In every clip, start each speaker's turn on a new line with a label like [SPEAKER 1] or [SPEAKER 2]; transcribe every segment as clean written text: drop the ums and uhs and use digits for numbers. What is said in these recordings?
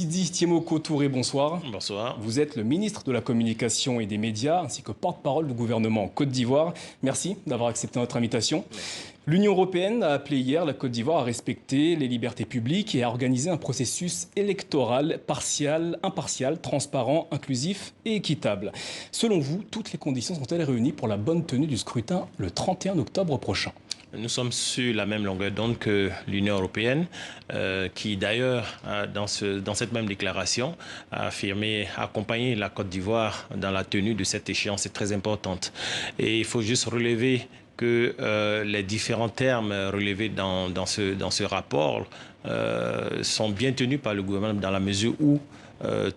[SPEAKER 1] Sidi Tiemoko Touré, bonsoir.
[SPEAKER 2] Bonsoir.
[SPEAKER 1] Vous êtes le ministre de la Communication et des Médias, ainsi que porte-parole du gouvernement en Côte d'Ivoire. Merci d'avoir accepté notre invitation. L'Union européenne a appelé hier la Côte d'Ivoire à respecter les libertés publiques et à organiser un processus électoral impartial, transparent, inclusif et équitable. Selon vous, toutes les conditions sont-elles réunies pour la bonne tenue du scrutin le 31 octobre prochain ?
[SPEAKER 2] Nous sommes sur la même longueur d'onde que l'Union européenne, qui d'ailleurs, dans cette même déclaration, a affirmé accompagner la Côte d'Ivoire dans la tenue de cette échéance très importante. Et il faut juste relever que les différents termes relevés dans ce rapport sont bien tenus par le gouvernement dans la mesure où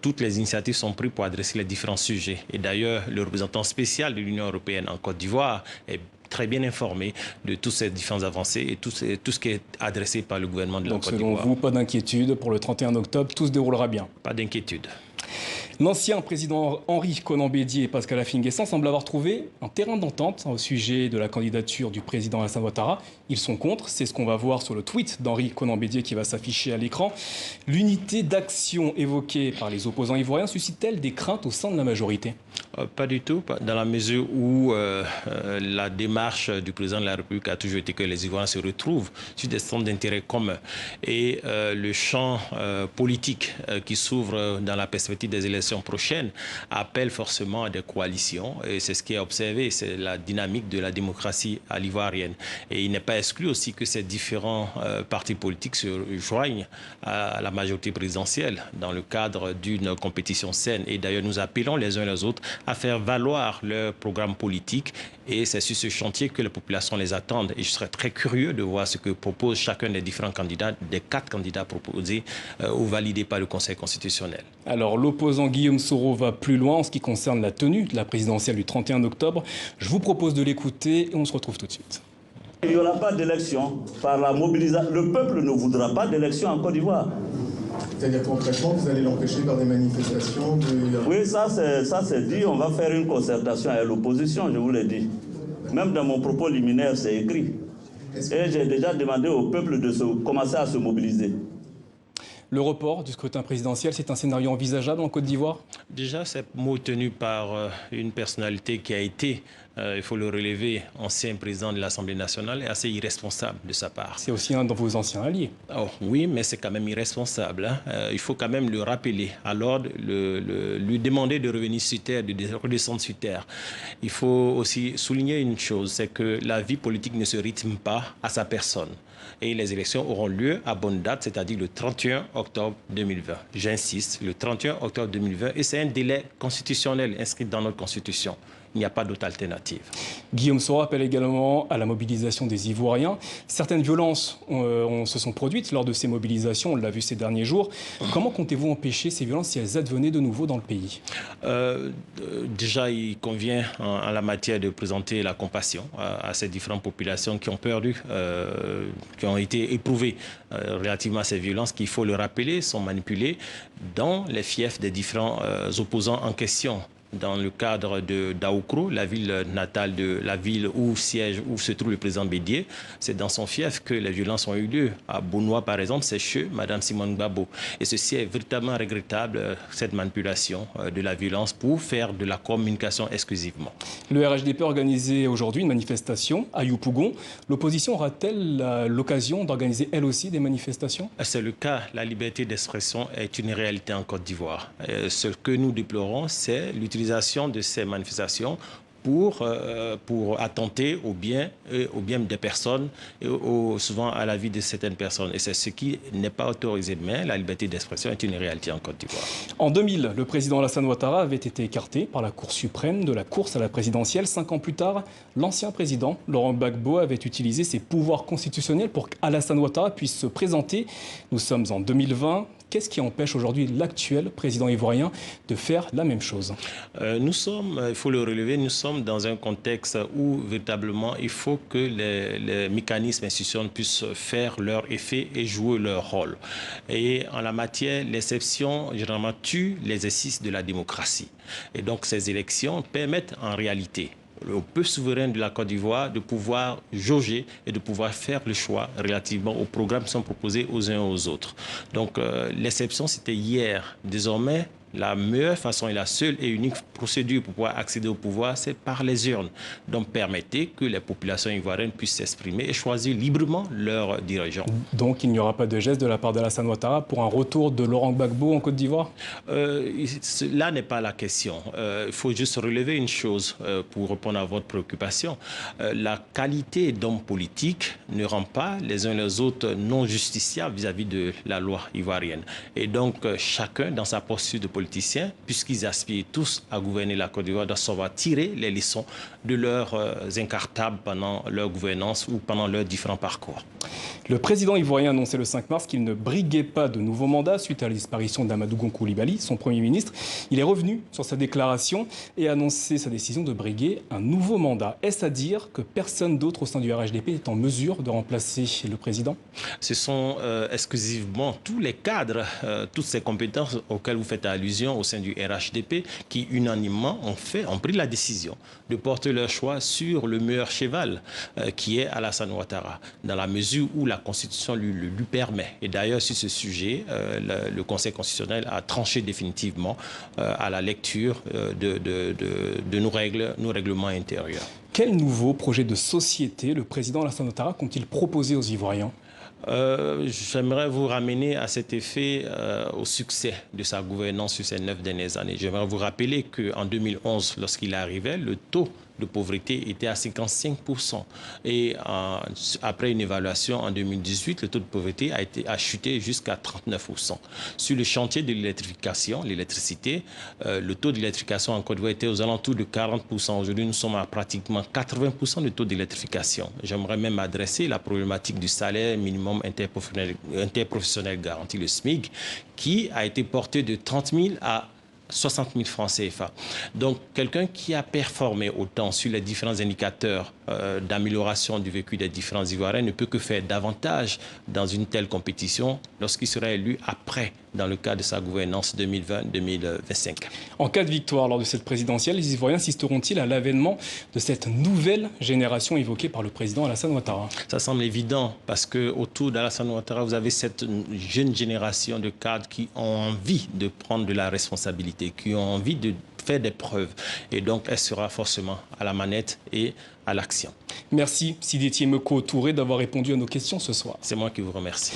[SPEAKER 2] toutes les initiatives sont prises pour adresser les différents sujets. Et d'ailleurs, le représentant spécial de l'Union européenne en Côte d'Ivoire est très bien informé de toutes ces différentes avancées et tout ce qui est adressé par le gouvernement de la Côte d'Ivoire.
[SPEAKER 1] Donc selon vous, pas d'inquiétude, pour le 31 octobre, tout se déroulera bien?
[SPEAKER 2] Pas d'inquiétude.
[SPEAKER 1] L'ancien président Henri Konan Bédié et Pascal Affi-N'Guessan semblent avoir trouvé un terrain d'entente au sujet de la candidature du président Alassane Ouattara. Ils sont contre, c'est ce qu'on va voir sur le tweet d'Henri Konan Bédié qui va s'afficher à l'écran. L'unité d'action évoquée par les opposants ivoiriens suscite-t-elle des craintes au sein de la majorité?
[SPEAKER 2] Pas du tout, dans la mesure où la démarche du président de la République a toujours été que les Ivoiriens se retrouvent sur des centres d'intérêt communs. Et le champ politique qui s'ouvre dans la perspective des élections prochaines appelle forcément à des coalitions. Et c'est ce qui est observé, c'est la dynamique de la démocratie à l'ivoirienne. Et il n'est pas exclu aussi que ces différents partis politiques se joignent à la majorité présidentielle dans le cadre d'une compétition saine. Et d'ailleurs, nous appelons les uns les autres à faire valoir leur programme politique et c'est sur ce chantier que les populations les attendent. Et je serais très curieux de voir ce que propose chacun des différents candidats, des 4 candidats proposés ou validés par le Conseil constitutionnel.
[SPEAKER 1] Alors l'opposant Guillaume Soro va plus loin en ce qui concerne la tenue de la présidentielle du 31 octobre. Je vous propose de l'écouter et on se retrouve tout de suite.
[SPEAKER 3] Il n'y aura pas d'élection par la mobilisation. Le peuple ne voudra pas d'élection en Côte d'Ivoire.
[SPEAKER 4] C'est-à-dire concrètement, vous allez l'empêcher par des manifestations
[SPEAKER 3] Oui, ça c'est dit. On va faire une concertation avec l'opposition, je vous l'ai dit. Même dans mon propos liminaire, c'est écrit. Et j'ai déjà demandé au peuple de commencer à se mobiliser.
[SPEAKER 1] Le report du scrutin présidentiel, c'est un scénario envisageable en Côte d'Ivoire?
[SPEAKER 2] Déjà, c'est mot tenu par une personnalité qui a été, il faut le relever, ancien président de l'Assemblée nationale et assez irresponsable de sa part.
[SPEAKER 1] C'est aussi un de vos anciens alliés.
[SPEAKER 2] Oh, oui, mais c'est quand même irresponsable. Il faut quand même le rappeler, alors lui demander de revenir sur terre, de redescendre sur terre. Il faut aussi souligner une chose, c'est que la vie politique ne se rythme pas à sa personne. Et les élections auront lieu à bonne date, c'est-à-dire le 31 octobre 2020. J'insiste, le 31 octobre 2020, et c'est un délai constitutionnel inscrit dans notre Constitution. Il n'y a pas d'autre alternative.
[SPEAKER 1] Guillaume Soro appelle également à la mobilisation des Ivoiriens. Certaines violences se sont produites lors de ces mobilisations, on l'a vu ces derniers jours. Comment comptez-vous empêcher ces violences si elles advenaient de nouveau dans le pays?
[SPEAKER 2] Déjà, il convient en la matière de présenter la compassion à ces différentes populations qui ont perdu, qui ont été éprouvées relativement à ces violences, qu'il faut le rappeler, sont manipulées dans les fiefs des différents opposants en question. Dans le cadre d'Aoukro, la ville natale de la ville où se trouve le président Bédié, c'est dans son fief que les violences ont eu lieu. À Bounois, par exemple, c'est chez Mme Simone Gbagbo. Et ceci est véritablement regrettable, cette manipulation de la violence pour faire de la communication exclusivement.
[SPEAKER 1] Le RHDP a organisé aujourd'hui une manifestation à Yopougon. L'opposition aura-t-elle l'occasion d'organiser elle aussi des manifestations?
[SPEAKER 2] C'est le cas. La liberté d'expression est une réalité en Côte d'Ivoire. Ce que nous déplorons, c'est l'utilisation de ces manifestations pour attenter au bien des personnes et souvent à la vie de certaines personnes. Et c'est ce qui n'est pas autorisé. Mais la liberté d'expression est une réalité en Côte d'Ivoire.
[SPEAKER 1] En 2000, le président Alassane Ouattara avait été écarté par la Cour suprême de la course à la présidentielle. 5 ans plus tard, l'ancien président, Laurent Gbagbo, avait utilisé ses pouvoirs constitutionnels pour qu'Alassane Ouattara puisse se présenter. Nous sommes en 2020. Qu'est-ce qui empêche aujourd'hui l'actuel président ivoirien de faire la même chose?
[SPEAKER 2] Nous sommes, il faut le relever, nous sommes dans un contexte où véritablement il faut que les mécanismes institutionnels puissent faire leur effet et jouer leur rôle. Et en la matière, l'exception généralement tue l'exercice de la démocratie. Et donc ces élections permettent en réalité au peuple souverain de la Côte d'Ivoire de pouvoir jauger et de pouvoir faire le choix relativement aux programmes qui sont proposés aux uns et aux autres. Donc l'exception, c'était hier. Désormais, la meilleure façon et la seule et unique procédure pour pouvoir accéder au pouvoir, c'est par les urnes. Donc, permettez que les populations ivoiriennes puissent s'exprimer et choisir librement leurs dirigeants.
[SPEAKER 1] Donc, il n'y aura pas de geste de la part d'Alassane Ouattara pour un retour de Laurent Gbagbo en Côte d'Ivoire?
[SPEAKER 2] Là n'est pas la question. Il faut juste relever une chose pour répondre à votre préoccupation. La qualité d'homme politique ne rend pas les uns les autres non justiciables vis-à-vis de la loi ivoirienne. Et donc, chacun, dans sa posture de politicien, puisqu'ils aspirent tous à gouverner la Côte d'Ivoire, doivent savoir tirer les leçons de leurs incartables pendant leur gouvernance ou pendant leurs différents parcours.
[SPEAKER 1] Le président ivoirien a annoncé le 5 mars qu'il ne briguait pas de nouveau mandat suite à la disparition d'Amadou Gon Coulibaly, son Premier ministre. Il est revenu sur sa déclaration et a annoncé sa décision de briguer un nouveau mandat. Est-ce à dire que personne d'autre au sein du RHDP est en mesure de remplacer le président?
[SPEAKER 2] Ce sont exclusivement tous les cadres, toutes ces compétences auxquelles vous faites allusion au sein du RHDP qui unanimement ont pris la décision de porter leur choix sur le meilleur cheval qui est Alassane Ouattara, dans la mesure où la Constitution lui permet. Et d'ailleurs, sur ce sujet, le Conseil constitutionnel a tranché définitivement à la lecture de nos règlements intérieurs.
[SPEAKER 1] Quel nouveau projet de société le président Alassane Ouattara compte-t-il proposer aux Ivoiriens?
[SPEAKER 2] J'aimerais vous ramener à cet effet au succès de sa gouvernance sur ces 9 dernières années. J'aimerais vous rappeler qu'en 2011, lorsqu'il arrivait, le taux de pauvreté était à 55%. Et après une évaluation en 2018, le taux de pauvreté a chuté jusqu'à 39%. Sur le chantier de l'électrification, l'électricité, le taux d'électrification en Côte d'Ivoire était aux alentours de 40%. Aujourd'hui, nous sommes à pratiquement 80% de taux d'électrification. J'aimerais même adresser la problématique du salaire minimum interprofessionnel garanti, le SMIC, qui a été porté de 30 000 à 60 000 francs CFA. Donc, quelqu'un qui a performé autant sur les différents indicateurs d'amélioration du vécu des différents Ivoiriens ne peut que faire davantage dans une telle compétition lorsqu'il sera élu après, dans le cadre de sa gouvernance 2020-2025.
[SPEAKER 1] En cas de victoire lors de cette présidentielle, les Ivoiriens assisteront-ils à l'avènement de cette nouvelle génération évoquée par le président Alassane Ouattara?
[SPEAKER 2] Ça semble évident parce qu'autour d'Alassane Ouattara, vous avez cette jeune génération de cadres qui ont envie de prendre de la responsabilité, qui ont envie de faire des preuves. Et donc, elle sera forcément à la manette et à l'action.
[SPEAKER 1] Merci Sidiki Meko Touré d'avoir répondu à nos questions ce soir.
[SPEAKER 2] C'est moi qui vous remercie.